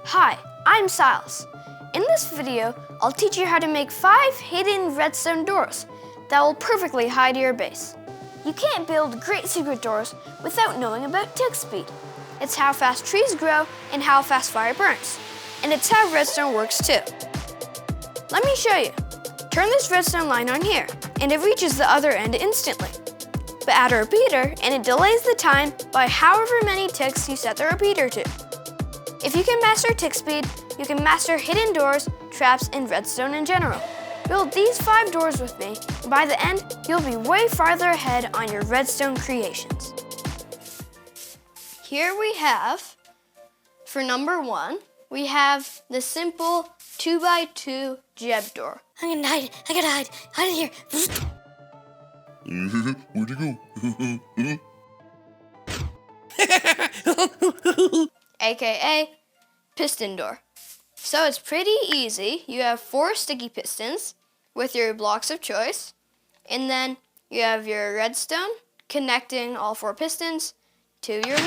Hi, I'm Silas. In this video, I'll teach you how to make 5 hidden redstone doors that will perfectly hide your base. You can't build great secret doors without knowing about tick speed. It's how fast trees grow and how fast fire burns. And it's how redstone works too. Let me show you. Turn this redstone line on here, and it reaches the other end instantly. But add a repeater, and it delays the time by however many ticks you set the repeater to. If you can master tick speed, you can master hidden doors, traps, and redstone in general. Build these 5 doors with me, and by the end, you'll be way farther ahead on your redstone creations. Here we have, for number 1, we have the simple 2x2 Jeb door. I'm gonna hide, hide in here. Where'd you go? AKA Piston door. So it's pretty easy. You have 4 sticky pistons with your blocks of choice, and then you have your redstone connecting all 4 pistons to your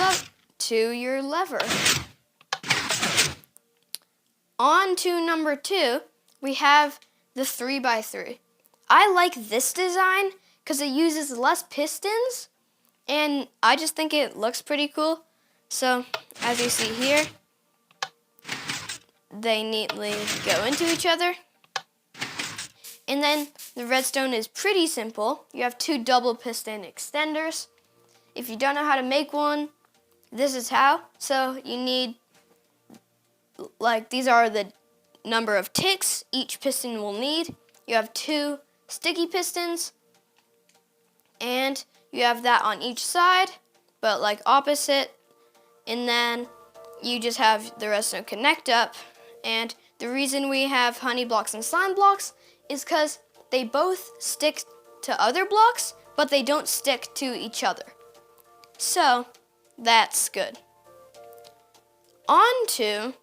lever. On to number 2, we have the 3x3. I like this design because it uses less pistons, and I just think it looks pretty cool. So, as you see here, they neatly go into each other. And then the redstone is pretty simple. You have 2 double piston extenders. If you don't know how to make one, this is how. So you need, these are the number of ticks each piston will need. You have 2 sticky pistons, and you have that on each side, but opposite. And then you just have the redstone connect up. And the reason we have honey blocks and slime blocks is because they both stick to other blocks, but they don't stick to each other. So that's good. On to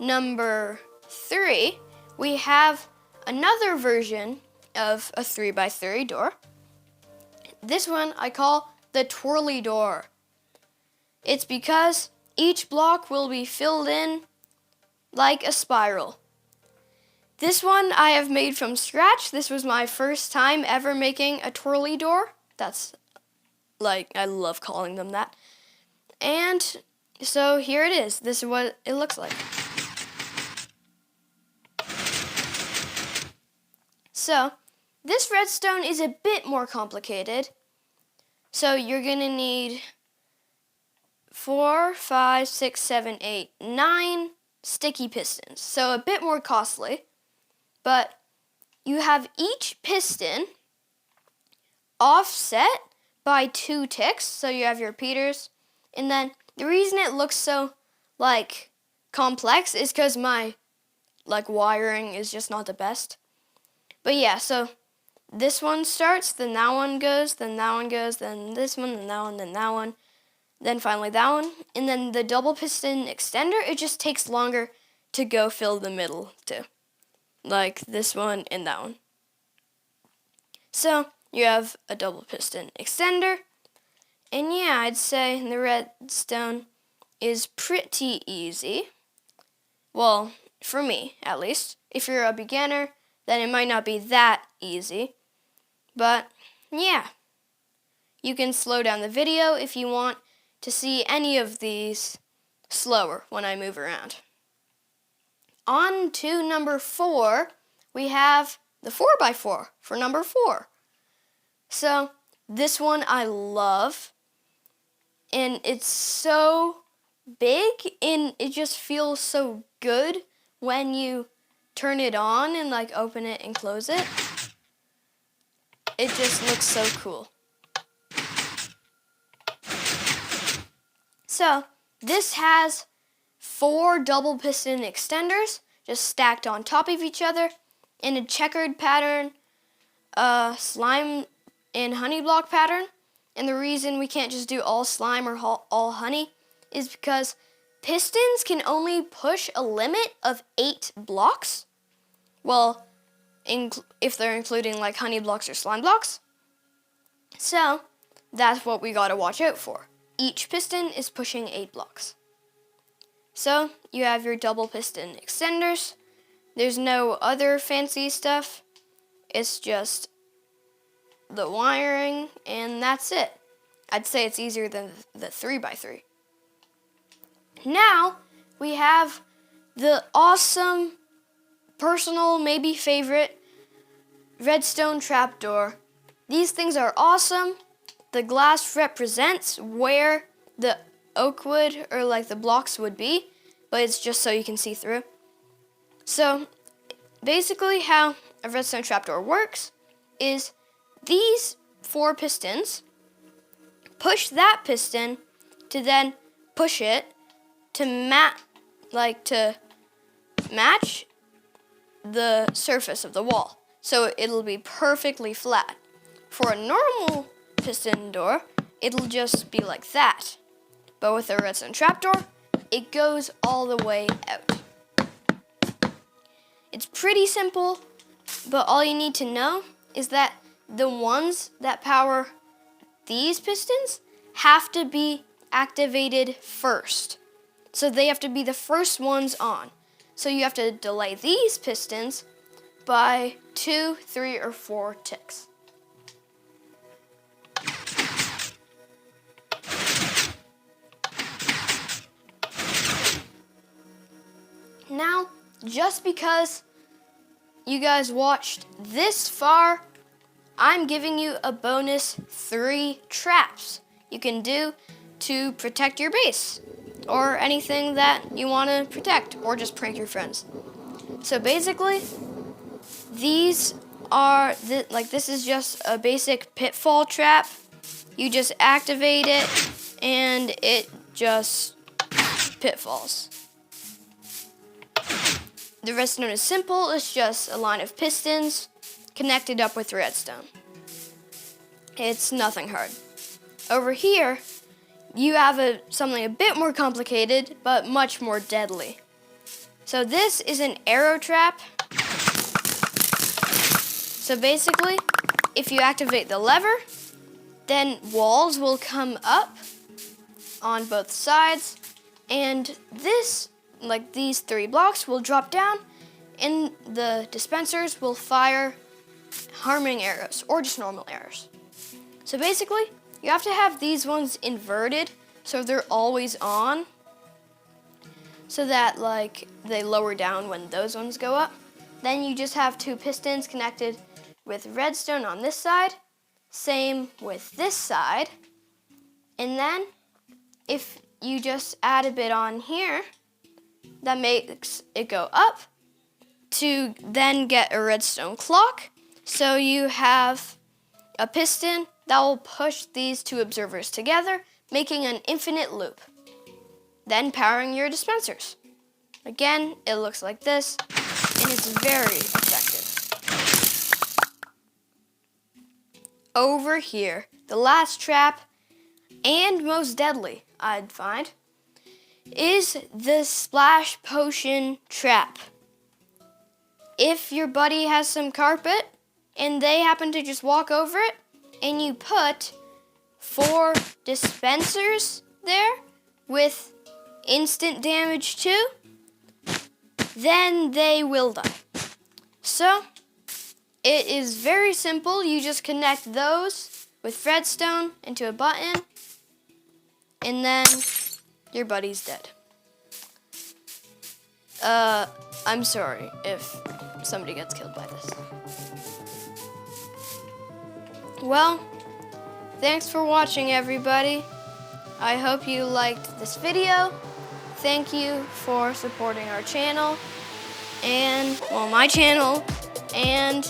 number 3, we have another version of a 3x3 door. This one I call the Twirly Door. It's because each block will be filled in like a spiral. This one I have made from scratch. This was my first time ever making a twirly door. That's I love calling them that. And so here it is. This is what it looks like. So this redstone is a bit more complicated. So you're gonna need 4, 5, 6, 7, 8, 9 sticky pistons. So a bit more costly, but you have each piston offset by 2 ticks. So you have your repeaters. And then the reason it looks so complex is because my wiring is just not the best. But yeah, so this one starts, then that one goes, then that one goes, then this one, then that one, then that one. Then finally that one, and then the double piston extender, it just takes longer to go fill the middle too. Like this one and that one. So you have a double piston extender, and yeah, I'd say the redstone is pretty easy. Well, for me at least. If you're a beginner, then it might not be that easy. But yeah, you can slow down the video if you want to see any of these slower when I move around. On to number 4, we have the 4x4 for number 4. So this one I love, and it's so big, and it just feels so good when you turn it on and open it and close it. It just looks so cool. So this has 4 double piston extenders just stacked on top of each other in a checkered pattern, slime and honey block pattern. And the reason we can't just do all slime or all honey is because pistons can only push a limit of 8 blocks. Well, if they're including honey blocks or slime blocks. So that's what we gotta watch out for. Each piston is pushing 8 blocks. So you have your double piston extenders. There's no other fancy stuff. It's just the wiring, and that's it. I'd say it's easier than the 3x3. Now we have the awesome, personal, maybe favorite redstone trapdoor. These things are awesome. The glass represents where the oak wood or like the blocks would be, but it's just so you can see through. So basically how a redstone trapdoor works is these 4 pistons push that piston to then push it to match the surface of the wall. So it'll be perfectly flat. For a normal piston door, it'll just be like that. But with a redstone trapdoor, it goes all the way out. It's pretty simple, but all you need to know is that the ones that power these pistons have to be activated first. So they have to be the first ones on. So you have to delay these pistons by 2, 3, or 4 ticks. Now, just because you guys watched this far, I'm giving you a bonus 3 traps you can do to protect your base or anything that you want to protect, or just prank your friends. So basically, these are this is just a basic pitfall trap. You just activate it and it just pitfalls. The redstone is simple. It's just a line of pistons connected up with redstone. It's nothing hard. Over here, you have something a bit more complicated, but much more deadly. So this is an arrow trap. So basically, if you activate the lever, then walls will come up on both sides, and these 3 blocks will drop down, and the dispensers will fire harming arrows, or just normal arrows. So basically, you have to have these ones inverted so they're always on, so that they lower down when those ones go up. Then you just have 2 pistons connected with redstone on this side, same with this side, and then if you just add a bit on here, that makes it go up to then get a redstone clock. So you have a piston that will push these 2 observers together, making an infinite loop, then powering your dispensers. Again, it looks like this, and it's very effective. Over here, the last trap, and most deadly, I'd find, is the splash potion trap. If your buddy has some carpet and they happen to just walk over it, and you put 4 dispensers there with instant damage too, then they will die. So it is very simple. You just connect those with redstone into a button, and then your buddy's dead. I'm sorry if somebody gets killed by this. Well, thanks for watching, everybody. I hope you liked this video. Thank you for supporting our channel, and, well, my channel, and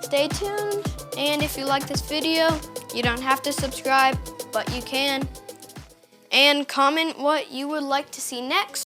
stay tuned. And if you like this video, you don't have to subscribe, but you can. And comment what you would like to see next.